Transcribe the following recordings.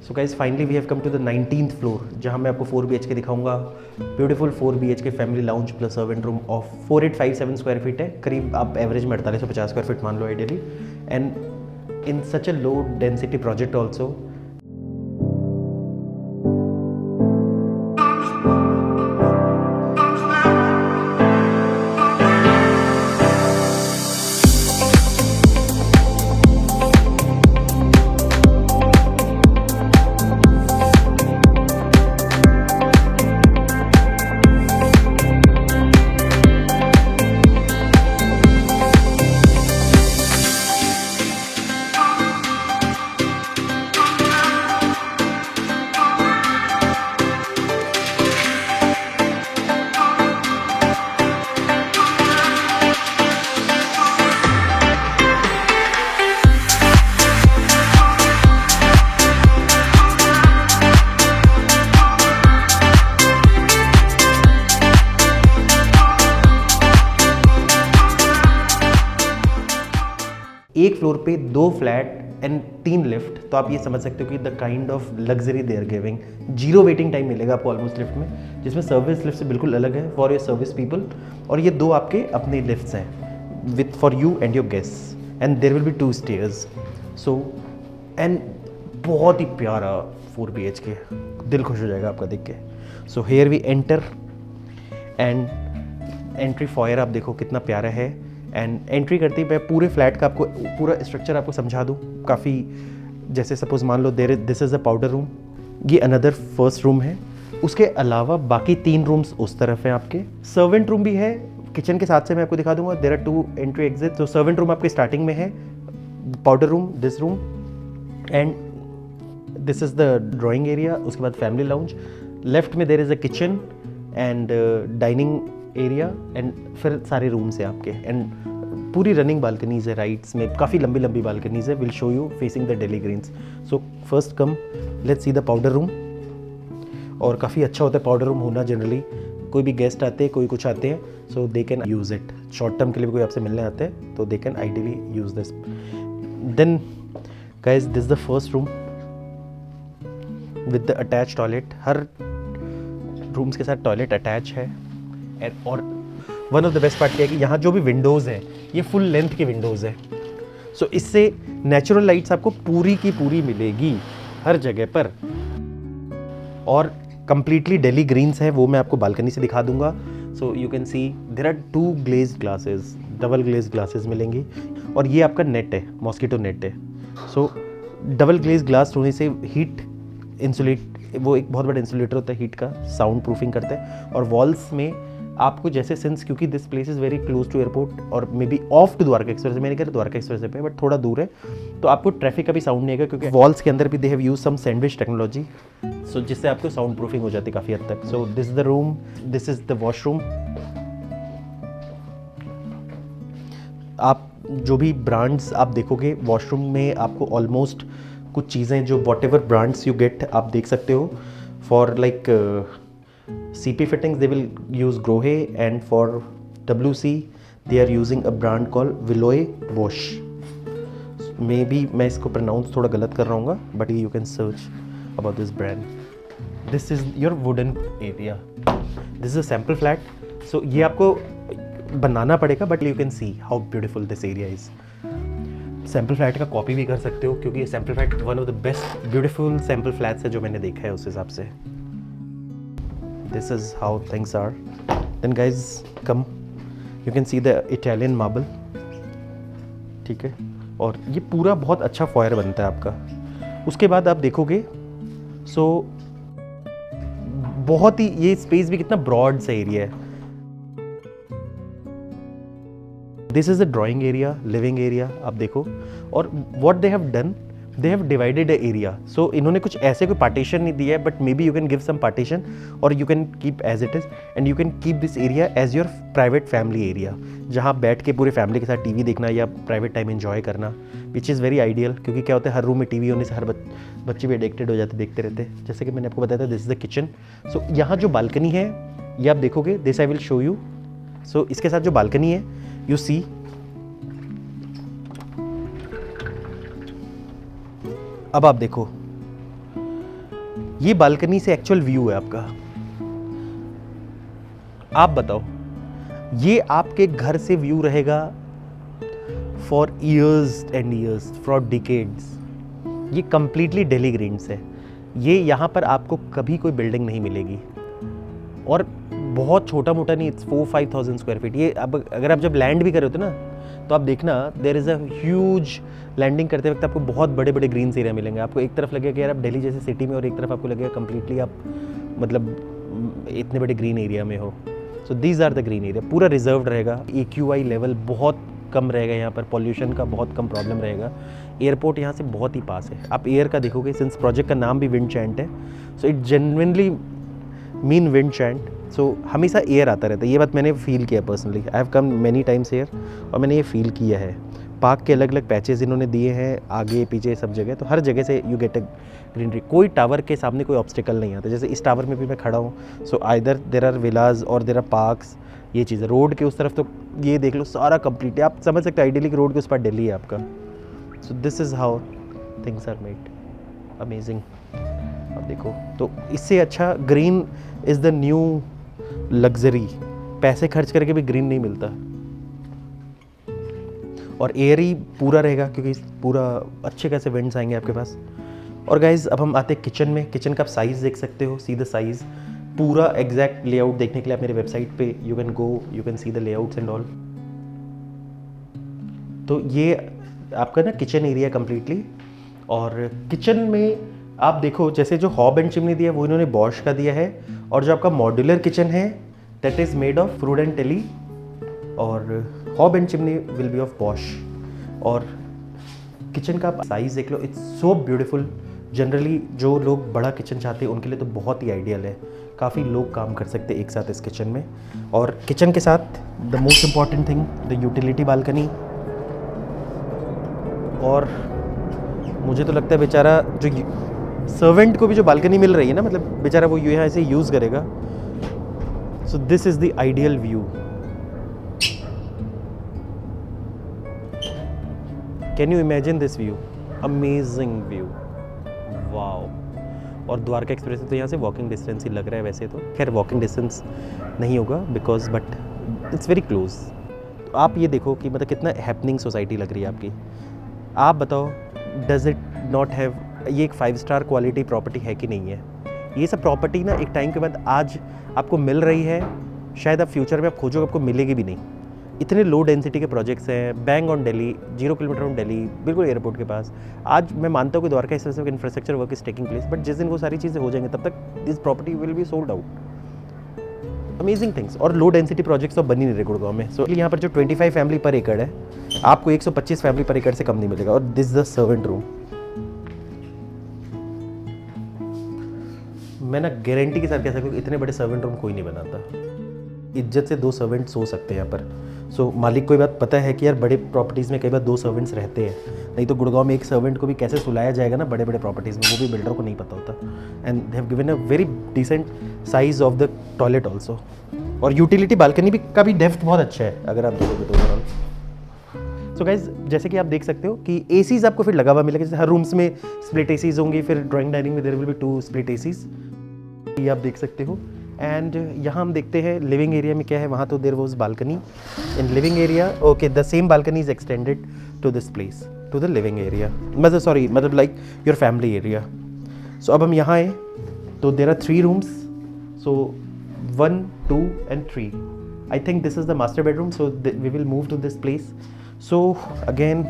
So guys finally we have come to the 19th floor, जहाँ मैं आपको 4 BHK दिखाऊंगा। Beautiful 4 BHK family lounge plus servant room of 4857 square feet है, करीब आप एवरेज में 4850 स्क्वायर फीट मान लो ideally, and in such a low density project also. एक फ्लोर पे 2 फ्लैट एंड 3 लिफ्ट, तो आप ये समझ सकते हो कि the kind of luxury they are giving. 0 waiting time मिलेगा आपको ऑलमोस्ट लिफ्ट में, जिसमें सर्विस लिफ्ट से बिल्कुल अलग है फॉर योर सर्विस पीपल। और ये 2 आपके अपने लिफ्ट्स हैं with for you and your guests, and there will be 2 stairs. So and बहुत ही प्यारा 4 BHK, दिल खुश हो जाएगा आपका देख के। So here we enter and entry foyer आप देखो कितना प्यारा है। एंड एंट्री करते ही मैं पूरे फ्लैट का आपको पूरा स्ट्रक्चर आपको समझा दूँ काफ़ी। जैसे सपोज मान लो this is a powder room, ये अनदर फर्स्ट रूम है। उसके अलावा बाकी 3 रूम्स उस तरफ हैं आपके। सर्वेंट रूम भी है किचन के साथ से, मैं आपको दिखा दूंगा। There are 2 entry exit. तो सर्वेंट रूम आपके स्टार्टिंग में है, powder room this room, and this is the drawing area. उसके बाद फैमिली लाउंज, लेफ्ट में there is a kitchen and dining area, एंड फिर सारे रूम्स हैं आपके, एंड पूरी रनिंग बालकनीज है राइट्स में, काफ़ी लंबी लंबी बालकनीज है। Will show you facing the Delhi greens. So first come let's see the powder room. और काफ़ी अच्छा होता है पाउडर रूम होना जनरली, कोई भी गेस्ट आते हैं, कोई कुछ आते हैं, so they can use it. Short term के लिए भी कोई आपसे मिलने आते हैं तो they can ideally use this. Then guys this the first room with the attach toilet. हर रूम्स के साथ टॉयलेट अटैच है। और one of the best part क्या है कि यहाँ जो भी विंडोज़ हैं ये फुल लेंथ के विंडोज़ है। सो इससे नेचुरल लाइट्स आपको पूरी की पूरी मिलेगी हर जगह पर, और कंप्लीटली दिल्ली ग्रीन्स है, वो मैं आपको बालकनी से दिखा दूंगा। So you can see there are 2 glazed glasses, double glazed glasses मिलेंगी। और ये आपका नेट है, मॉस्किटो नेट है। सो डबल ग्लेज्ड ग्लास होने से हीट इंसुलेट, वो एक बहुत बड़ा इंसुलेटर होता है हीट का, साउंड प्रूफिंग करता है। और वॉल्स में आपको जैसे सिंस क्योंकि this place is very close to airport और maybe off to Dwarka express, मैंने कहा द्वारका एक्सप्रेस पे बट थोड़ा दूर है, तो आपको ट्रैफिक का भी साउंड नहीं आएगा, क्योंकि वॉल्स के अंदर भी they have use some sandwich technology, so जिससे आपको साउंड प्रूफिंग हो जाती है काफ़ी हद तक। So this is the room, this is the washroom. आप जो भी ब्रांड्स आप देखोगे वॉशरूम में, आपको ऑलमोस्ट कुछ चीज़ें जो what ever brands you get आप देख सकते हो। For like CP fittings they will use Grohe, and for WC they are using a brand called Willoy Wash. Maybe मैं इसको pronounce थोड़ा गलत कर रहा हूँ, but you can search about this brand. This is your wooden area. This is a sample flat. So ये आपको बनाना पड़ेगा, but you can see how beautiful this area is. Sample flat का कॉपी भी कर सकते हो, क्योंकि ये sample flat one of the best beautiful sample flats है जो मैंने देखा है उस हिसाब से। This is how things are. Then guys come, you can see the Italian marble, ठीक है। और ये पूरा बहुत अच्छा फॉयर बनता है आपका। उसके बाद आप देखोगे सो बहुत ही ये स्पेस भी कितना ब्रॉड सा एरिया है। This is a drawing area, living area आप देखो। और what they have done, they have divided the area. So इन्होंने कुछ ऐसे कोई पार्टीशन नहीं दिया है, but maybe you can give some partition or you can keep as it is, and you can keep this area as your private family area, जहाँ बैठ के पूरे फैमिली के साथ टीवी देखना या प्राइवेट टाइम एंजॉय करना, which is very ideal। क्योंकि क्या होता है हर रूम में टीवी होने से हर बच्चे भी एडिक्टेड हो जाते, देखते रहते। जैसे कि मैंने आपको बताया था this is the kitchen. So यहाँ जो बालकनी है ये आप देखोगे, this I will show you. So इसके साथ जो बालकनी है यू सी, अब आप देखो ये बालकनी से एक्चुअल व्यू है आपका। आप बताओ, ये आपके घर से व्यू रहेगा for years and years, for decades. ये कंप्लीटली दिल्ली ग्रीन्स है। ये यहाँ पर आपको कभी कोई बिल्डिंग नहीं मिलेगी, और बहुत छोटा मोटा नहीं, इट्स 4-5,000 स्क्वायर फीट। ये अब अगर आप जब लैंड भी कर रहे होते ना, तो आप देखना there is a huge, landing करते वक्त आपको बहुत बड़े बड़े ग्रीन्स एरिया मिलेंगे। आपको एक तरफ लगेगा कि यार आप दिल्ली जैसे सिटी में, और एक तरफ आपको लगेगा कंप्लीटली आप मतलब इतने बड़े ग्रीन एरिया में हो। So these are the green area, पूरा रिजर्व्ड रहेगा। AQI लेवल बहुत कम रहेगा यहाँ पर, पॉल्यूशन का बहुत कम प्रॉब्लम रहेगा। एयरपोर्ट यहाँ से बहुत ही पास है। आप एयर का देखोगे, सिंस प्रोजेक्ट का नाम भी विंडचैंट है, सो इट जेन्युइनली मीन विंडचैंट। सो हमेशा एयर आता रहता है, ये बात मैंने फील किया personally. I have come many times air, और मैंने ये फील किया है। पार्क के अलग अलग पैचेस इन्होंने दिए हैं, आगे पीछे सब जगह, तो हर जगह से यू गेट अ ग्रीनरी। कोई टावर के सामने कोई ऑब्स्टिकल नहीं आता। जैसे इस टावर में भी मैं खड़ा हूँ, so either there are villas और देर आर पार्क्स, ये चीज़ है। रोड के उस तरफ तो ये देख लो सारा कंप्लीट है, आप समझ सकते हो आइडियली कि रोड के उस पर दिल्ली है आपका। So this is how things are made, amazing. अब देखो, तो इससे अच्छा green is the new luxury. पैसे खर्च करके भी ग्रीन नहीं मिलता, और एयर ही पूरा रहेगा, क्योंकि पूरा अच्छे खासे विंड्स आएंगे आपके पास। और गाइज अब हम आते हैं किचन में। किचन का आप साइज़ देख सकते हो, सी द साइज़। पूरा एग्जैक्ट लेआउट देखने के लिए आप मेरे वेबसाइट पे you can go, you can see the layouts and all. तो ये आपका ना किचन एरिया कंप्लीटली। और किचन में आप देखो, जैसे जो हॉब एंड चिमनी दिया है वो इन्होंने बॉश का दिया है, और जो आपका मॉड्यूलर किचन है दैट इज़ मेड ऑफ फ्रूड एंड टेली, और hob and chimney will be of Bosch. और किचन का साइज़ देख लो, इट्स सो ब्यूटीफुल। जनरली जो लोग बड़ा किचन चाहते हैं उनके लिए तो बहुत ही आइडियल है। काफ़ी लोग काम कर सकते हैं एक साथ इस किचन में। और किचन के साथ the most important thing, the utility balcony. और मुझे तो लगता है बेचारा जो सर्वेंट को भी जो बालकनी मिल रही है ना, मतलब बेचारा वो यहाँ ऐसे यूज़ करेगा। सो this is the ideal view. Can you imagine this view? Amazing view, wow. और द्वारका एक्सप्रेस तो यहाँ से वॉकिंग डिस्टेंस ही लग रहा है। वैसे तो खैर वॉकिंग डिस्टेंस नहीं होगा because, but it's very close. तो आप ये देखो कि मतलब कितना हैपनिंग सोसाइटी लग रही है आपकी। आप बताओ, डज इट नॉट हैव, ये एक 5 स्टार क्वालिटी प्रॉपर्टी है कि नहीं है? ये सब प्रॉपर्टी ना एक टाइम के बाद आज आपको मिल रही है, शायद आप फ्यूचर में आप खोजोगे आपको मिलेगी भी नहीं। इतने लो डेंसिटी के प्रोजेक्ट्स हैं, bang on Delhi, 0 kilometre on Delhi, बिल्कुल एयरपोर्ट के पास। आज मैं मानता हूँ कि द्वारका इस तरह से infrastructure work is taking place, but जिस दिन वो सारी चीज़ें हो जाएंगे तब तक this property will be sold out. Amazing things. और लो डेंसिटी प्रोजेक्ट्स तो बन ही नहीं रहे गुड़गांव में। सो यहाँ पर जो 25 फैमिली पर एकड़ है, आपको 125 फैमिली पर एकड़ से कम नहीं मिलेगा। और दिस द सर्वेंट रूम। मैं ना गारंटी के साथ कह सकता हूँ इतने बड़े सर्वेंट रूम कोई नहीं बनाता। इज्जत से 2 सर्वेंट सो सकते हैं यहाँ पर। सो मालिक को ये बात पता है कि यार बड़े प्रॉपर्टीज़ में कई बार 2 सर्वेंट्स रहते हैं, नहीं तो गुड़गांव में एक सर्वेंट को भी कैसे सुलाया जाएगा ना बड़े बड़े प्रॉपर्टीज़ में, वो भी बिल्डर को नहीं पता होता। And they have given a very decent size of the toilet also. और यूटिलिटी बालकनी भी का भी डेप्थ बहुत अच्छा है अगर आप देखोगे तो ओवरऑल। सो गाइज, जैसे कि आप देख सकते हो कि एसीज आपको फिर लगा हुआ मिलेगा। जैसे हर रूम्स में स्प्लिट एसीज होंगी, फिर ड्राइंग डाइनिंग में there will be 2 split ACs, ये आप देख सकते हो। एंड यहाँ हम देखते हैं लिविंग एरिया में क्या है। वहाँ तो there was balcony in living area. Okay, the same balcony is extended to this place, to the living area, मतलब like your family area. So अब हम यहाँ आए तो there are 3 rooms. So 1, 2 and 3. I think this is the master bedroom, so we will move to this place. So again,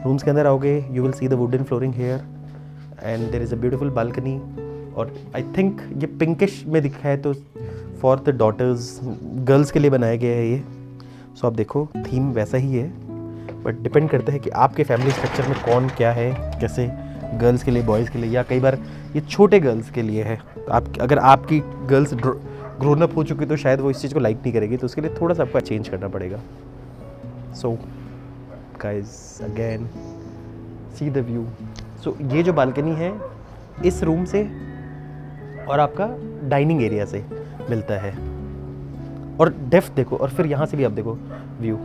rooms के अंदर आओगे, you will see the wooden flooring here, and there is a beautiful balcony. और I think ये pinkish में दिखा है तो for the daughters, girls के लिए बनाया गया है ये। So आप देखो थीम वैसा ही है, बट डिपेंड करता है कि आपके फैमिली स्ट्रक्चर में कौन क्या है, कैसे, गर्ल्स के लिए, बॉयज़ के लिए, या कई बार ये छोटे गर्ल्स के लिए है। आप अगर आपकी गर्ल्स ग्रोन अप हो चुकी तो शायद वो इस चीज़ को लाइक नहीं करेगी, तो उसके लिए थोड़ा सा आपको चेंज करना पड़ेगा। So guys again see the view. सो ये जो बालकनी है इस रूम से और आपका डाइनिंग एरिया से मिलता है। और डेप्थ देखो, और फिर यहाँ से भी आप देखो व्यू,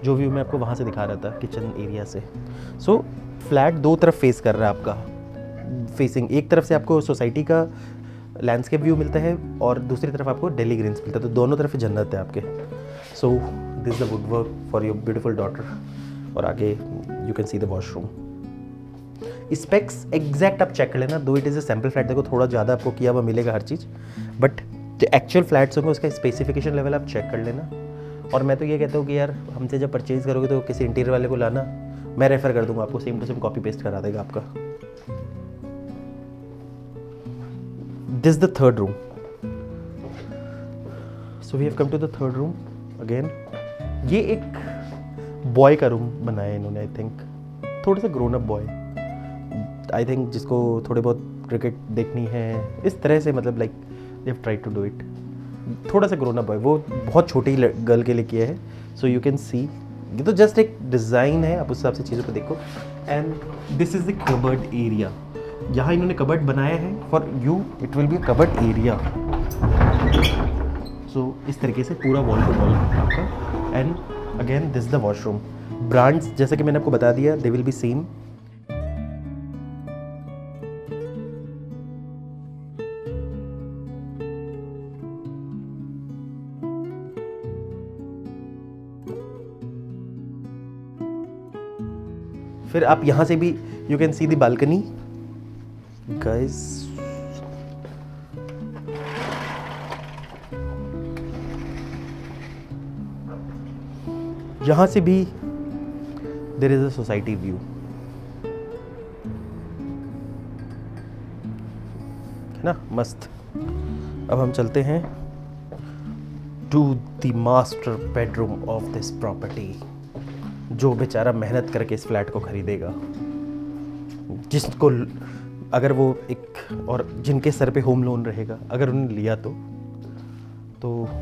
जो व्यू मैं आपको वहाँ से दिखा रहा था किचन एरिया से। सो फ्लैट 2 तरफ फेस कर रहा है आपका, फेसिंग, एक तरफ से आपको सोसाइटी का लैंडस्केप व्यू मिलता है और दूसरी तरफ आपको दिल्ली ग्रीन्स मिलता है, तो दोनों तरफ जन्नत है आपके। So this the wood work for your beautiful daughter. और आगे you can see the washroom. Specs exact आप चेक कर लेना, दो it is a sample flat, देखो थोड़ा ज़्यादा आपको किया हुआ मिलेगा हर चीज़, बट जो एक्चुअल फ्लैट्स होंगे उसका स्पेसिफिकेशन लेवल आप चेक कर लेना। और मैं तो ये कहता हूँ कि यार हमसे जब परचेज़ करोगे तो किसी इंटीरियर वाले को लाना, मैं रेफ़र कर दूंगा आपको, same to same copy paste करा देगा आपका। This the third room. So we have come to the third room again. ये एक बॉय का रूम बनाया है इन्होंने, आई थिंक थोड़ा सा grown up boy, I think जिसको थोड़े बहुत क्रिकेट देखनी है इस तरह से, मतलब like they have tried to do it. थोड़ा सा ग्रोन अप बॉय, वो बहुत छोटी गर्ल के लिए किया है। सो यू कैन सी, ये तो जस्ट एक डिज़ाइन है, आप उस हिसाब से चीज़ों को देखो। And this is the cupboard area. यहाँ इन्होंने कबर्ड बनाया है for you, it will be cupboard area. So इस तरीके से पूरा वॉल टू वॉल आपका। And again this the washroom. Brands जैसा कि मैंने आपको बता दिया, दे विल बी सेम। फिर आप यहाँ से भी you can see the balcony guys. यहाँ से भी there is a society view, है ना, मस्त। अब हम चलते हैं to the master bedroom of this property. जो बेचारा मेहनत करके इस फ्लैट को खरीदेगा, जिसको अगर वो एक, और जिनके सर पे होम लोन रहेगा अगर उन्होंने लिया तो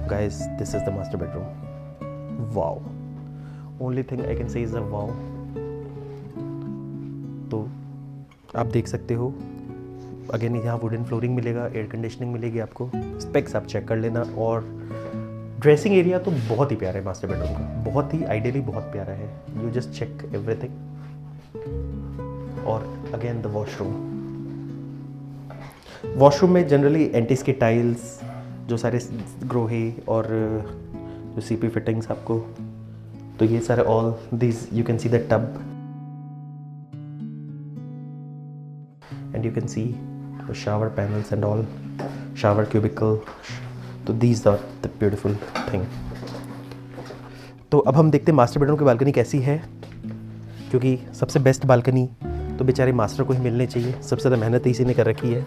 guys this is the master bedroom. Wow, only thing I can say is a wow. तो आप देख सकते हो अगेन यहाँ वुडन फ्लोरिंग मिलेगा, एयर कंडीशनिंग मिलेगी आपको, स्पेक्स आप चेक कर लेना। और ड्रेसिंग एरिया तो बहुत ही प्यारा है मास्टर बेडरूम का, बहुत ही आइडियली बहुत प्यारा है। You just check everything. और अगेन द वॉशरूम में जनरली एंटीस के टाइल्स, जो सारे ग्रो है, और जो सीपी फिटिंग्स आपको, तो ये सारे all this you can see the tub and you can see the shower panels and all, shower cubicle. तो these are the beautiful thing. तो अब हम देखते हैं मास्टर बेडरूम की बालकनी कैसी है, क्योंकि सबसे बेस्ट बालकनी तो बेचारे मास्टर को ही मिलनी चाहिए, सबसे ज़्यादा मेहनत इसी ने कर रखी है।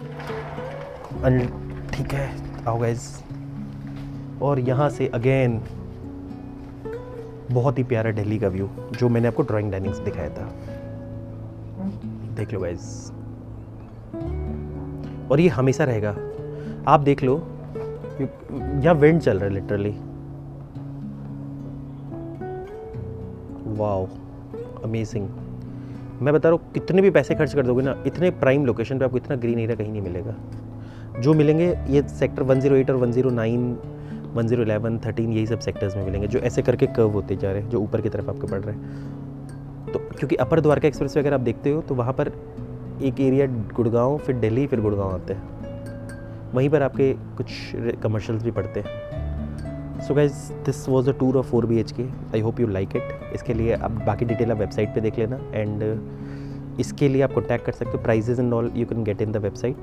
ठीक है, आओ गाइस। और यहाँ से अगेन बहुत ही प्यारा दिल्ली का व्यू, जो मैंने आपको ड्राइंग डाइनिंग से दिखाया था, देख लो गाइस। और ये हमेशा रहेगा, आप देख लो, यहाँ विंड चल रहा है लिटरली। Wow, amazing. मैं बता रहा हूँ, कितने भी पैसे खर्च कर दोगे ना, इतने प्राइम लोकेशन पे आपको इतना ग्रीन एरिया कहीं नहीं मिलेगा। जो मिलेंगे ये सेक्टर 108 और 109, 1011, 13 यही सब सेक्टर्स में मिलेंगे, जो ऐसे करके कर्व होते जा रहे हैं, जो ऊपर की तरफ आपके बढ़ रहे हैं। तो क्योंकि अपर द्वारका एक्सप्रेस वे अगर आप देखते हो तो वहाँ पर एक एरिया गुड़गांव, फिर दिल्ली, फिर गुड़गांव आते हैं, वहीं पर आपके कुछ कमर्शियल्स भी पड़ते हैं। So guys, this was a tour of 4 BHK। I hope you like it. इसके लिए आप बाकी डिटेल आप वेबसाइट पे देख लेना, एंड इसके लिए आप कॉन्टैक्ट कर सकते हो। Prices and all you can get in the website.